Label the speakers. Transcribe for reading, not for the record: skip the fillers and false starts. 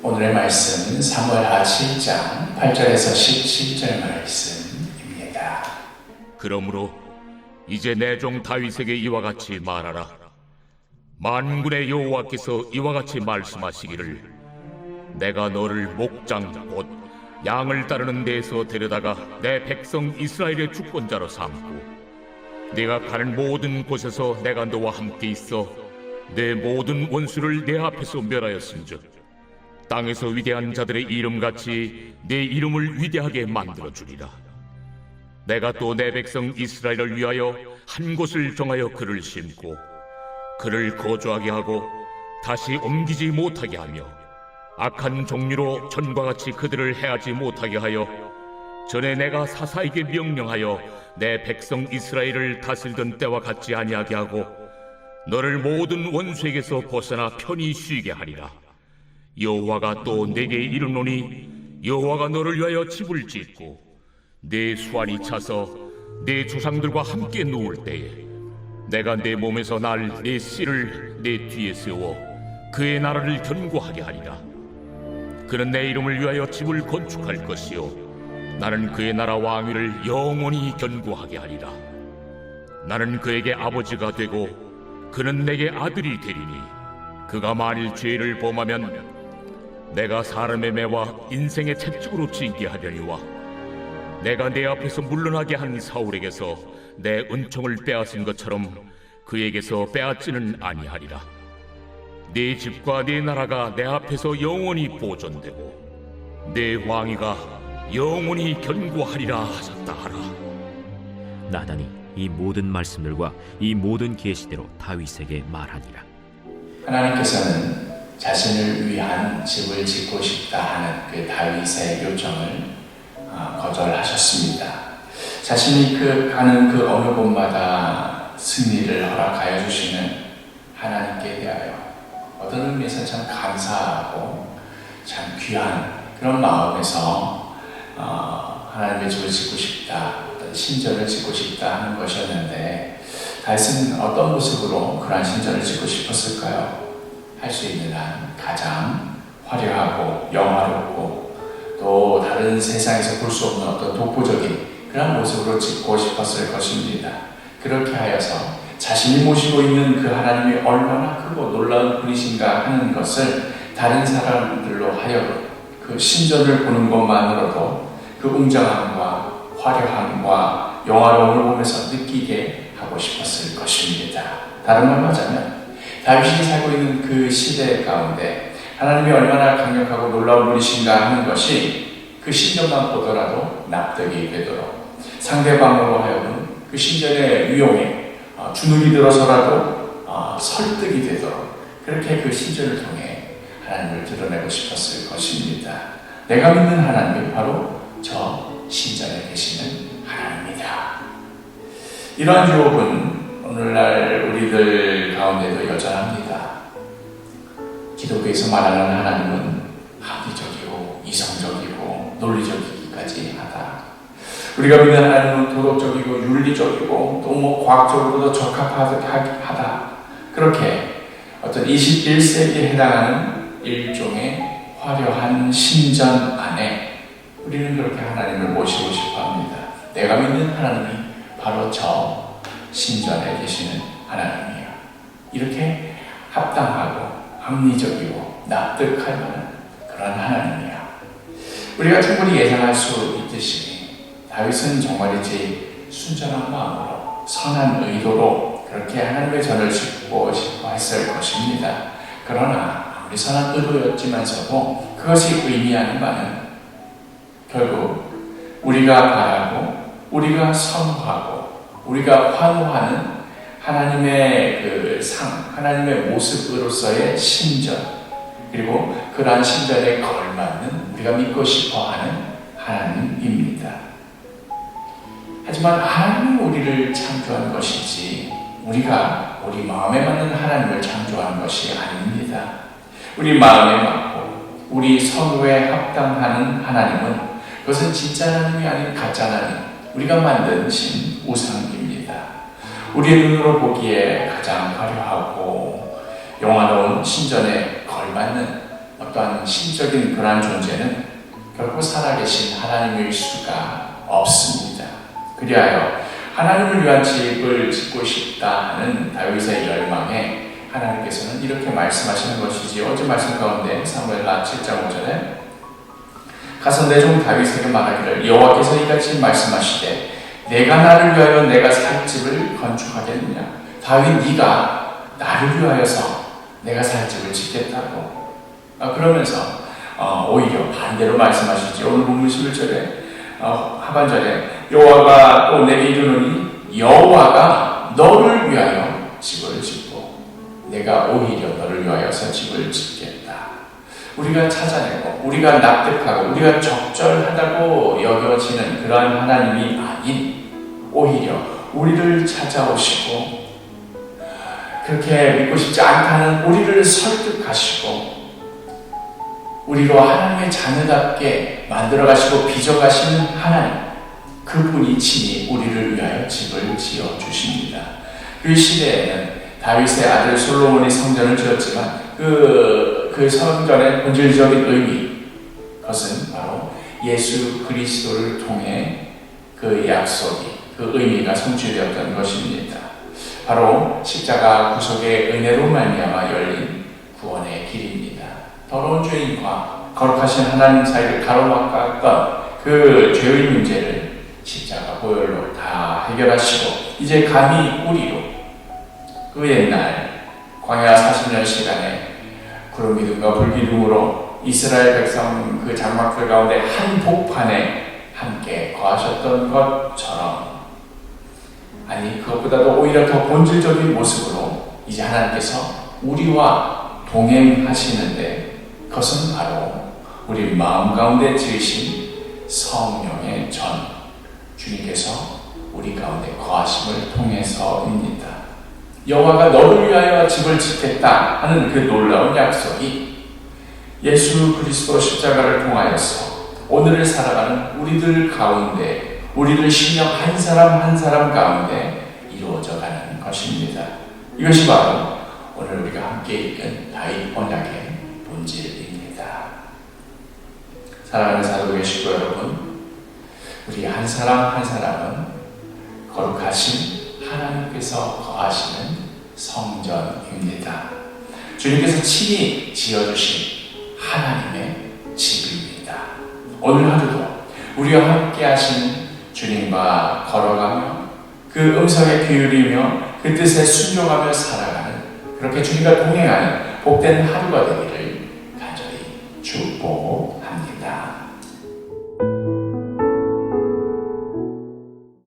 Speaker 1: 오늘의 말씀은 사무엘하 7장 8절에서 17절 말씀입니다.
Speaker 2: 그러므로 이제 내 종 다윗에게 이와 같이 말하라. 만군의 여호와께서 이와 같이 말씀하시기를, 내가 너를 목장 곧 양을 따르는 데에서 데려다가 내 백성 이스라엘의 주권자로 삼고, 네가 가는 모든 곳에서 내가 너와 함께 있어 내 모든 원수를 내 앞에서 멸하였은즉 땅에서 위대한 자들의 이름같이 내 이름을 위대하게 만들어주리라. 내가 또 내 백성 이스라엘을 위하여 한 곳을 정하여 그를 심고 그를 거주하게 하고 다시 옮기지 못하게 하며 악한 종류로 전과 같이 그들을 해하지 못하게 하여 전에 내가 사사에게 명령하여 내 백성 이스라엘을 다스리던 때와 같지 아니하게 하고 너를 모든 원수에게서 벗어나 편히 쉬게 하리라. 여호와가 또 내게 이르노니, 여호와가 너를 위하여 집을 짓고 내 수완이 차서 내 조상들과 함께 누울 때에 내가 내 몸에서 날 내 씨를 내 뒤에 세워 그의 나라를 견고하게 하리라. 그는 내 이름을 위하여 집을 건축할 것이요 나는 그의 나라 왕위를 영원히 견고하게 하리라. 나는 그에게 아버지가 되고 그는 내게 아들이 되리니, 그가 만일 죄를 범하면 내가 사람의 매와 인생의 채찍으로 징계하려니와 내가 내 앞에서 물러나게 한 사울에게서 내 은총을 빼앗은 것처럼 그에게서 빼앗지는 아니하리라. 네 집과 네 나라가 내 앞에서 영원히 보존되고 내 왕위가 영원히 견고하리라 하셨다 하라.
Speaker 3: 나단이 이 모든 말씀들과 이 모든 계시대로 다윗에게 말하니라.
Speaker 1: 하나님께서는 자신을 위한 집을 짓고 싶다 하는 그 다윗의 요청을 거절하셨습니다. 자신이 가는 그 어느 곳마다 승리를 허락하여 주시는 하나님께 대하여 어떤 의미에서 참 감사하고 참 귀한 그런 마음에서 하나님의 집을 짓고 싶다, 어떤 신전을 짓고 싶다 하는 것이었는데, 다윗은 어떤 모습으로 그러한 신전을 짓고 싶었을까요? 할 수 있는 한 가장 화려하고 영화롭고 또 다른 세상에서 볼 수 없는 어떤 독보적인 그런 모습으로 짓고 싶었을 것입니다. 그렇게 하여서 자신이 모시고 있는 그 하나님이 얼마나 크고 놀라운 분이신가 하는 것을 다른 사람들로 하여금 그 신전을 보는 것만으로도 그 웅장함과 화려함과 영화로움을 보면서 느끼게 하고 싶었을 것입니다. 다른 말로 하자면 다윗이 살고 있는 그 시대 가운데 하나님이 얼마나 강력하고 놀라운 분이신가 하는 것이 그 신전만 보더라도 납득이 되도록, 상대방으로 하여금 그 신전의 위용에 주눅이 들어서라도 설득이 되도록 그렇게 그 신전을 통해 하나님을 드러내고 싶었을 것입니다. 내가 믿는 하나님이 바로 저 신전에 계시는 하나님입니다. 이러한 유혹은 오늘날 우리들 가운데도 여전합니다. 기독교에서 말하는 하나님은 합리적이고 이성적이고 논리적이기까지 하다. 우리가 믿는 하나님은 도덕적이고 윤리적이고 또 과학적으로도 적합하다. 그렇게 어떤 21세기에 해당하는 일종의 화려한 신전 안에 우리는 그렇게 하나님을 모시고 싶어합니다. 내가 믿는 하나님이 바로 저 신전에 계시는 하나님이에요. 이렇게 합당하고 합리적이고 납득할 만한 그런 하나님이야. 우리가 충분히 예상할 수 있듯이 다윗은 정말이지 순전한 마음으로 선한 의도로 그렇게 하나님의 전을 짓고 싶어 했을 것입니다. 그러나 아무리 선한 의도였지만서도 그것이 의미하는 바는 결국 우리가 바라고 우리가 선호하고 우리가 환호하는 하나님의 그 하나님의 모습으로서의 신전, 그리고 그러한 신전에 걸맞는 우리가 믿고 싶어하는 하나님입니다. 하지만 하나님은 우리를 창조한 것이지 우리가 우리 마음에 맞는 하나님을 창조하는 것이 아닙니다. 우리 마음에 맞고 우리 선호에 합당하는 하나님은 그것은 진짜 하나님이 아닌 가짜 하나님, 우리가 만드신 우상입니다. 우리의 눈으로 보기에 가장 화려하고 영화로운 신전에 걸맞는 어떠한 신적인 그러한 존재는 결코 살아계신 하나님일 수가 없습니다. 그리하여 하나님을 위한 집을 짓고 싶다 하는 다윗의 열망에 하나님께서는 이렇게 말씀하시는 것이지. 어제 말씀 가운데 사무엘하 7장 5절에 가서 내 종 다윗에게 말하기를 여호와께서 이같이 말씀하시되 내가 나를 위하여 내가 살 집을 건축하겠느냐. 다윗 네가 나를 위하여서 내가 살 집을 짓겠다고. 그러면서 오히려 반대로 말씀하시지. 오늘 본문 11절에 하반절에 여호와가 또 내게 이르노니 여호와가 너를 위하여 집을 짓고 내가 오히려 너를 위하여서 집을 짓겠다. 우리가 찾아내고 우리가 납득하고 우리가 적절하다고 여겨지는 그러한 하나님이 아닌 오히려 우리를 찾아오시고 그렇게 믿고 싶지 않다는 우리를 설득하시고 우리로 하나님의 자녀답게 만들어가시고 빚어가시는 하나님, 그분이 친히 우리를 위하여 집을 지어주십니다. 그 시대에는 다윗의 아들 솔로몬이 성전을 지었지만 그 성전의 본질적인 의미, 그것은 바로 예수 그리스도를 통해 그 약속이, 그 의미가 성취되었던 것입니다. 바로 십자가 구속의 은혜로 말미암아 열린 구원의 길입니다. 더러운 죄인과 거룩하신 하나님 사이를 가로막았던 그 죄의 문제를 십자가 보혈로 다 해결하시고 이제 감히 우리로 그 옛날 광야 40년 시간에 구름 기둥과 불 기둥으로 이스라엘 백성 그 장막들 가운데 한 복판에 함께 거하셨던 것처럼, 아니 그것보다도 오히려 더 본질적인 모습으로 이제 하나님께서 우리와 동행하시는데, 그것은 바로 우리 마음 가운데 지으신 성령의 전, 주님께서 우리 가운데 거하심을 통해서입니다. 여호와가 너를 위하여 집을 짓겠다 하는 그 놀라운 약속이 예수 그리스도 십자가를 통하여서 오늘을 살아가는 우리들 가운데, 우리들 신령 한 사람 한 사람 가운데 이루어져 가는 것입니다. 이것이 바로 오늘 우리가 함께 읽은 다윗 언약의 본질입니다. 사랑하는 사도의 식구 여러분, 우리 한 사람 한 사람은 거룩하신 하나님께서 거하시는 성전입니다. 주님께서 친히 지어주신 하나님의 집입니다. 오늘 하루도 우리와 함께 하시는 주님과 걸어가며 그 음성에 귀울이며 그 뜻에 순종하며 살아가는, 그렇게 주님과 동행하는 복된 하루가 되기를 간절히 축복합니다.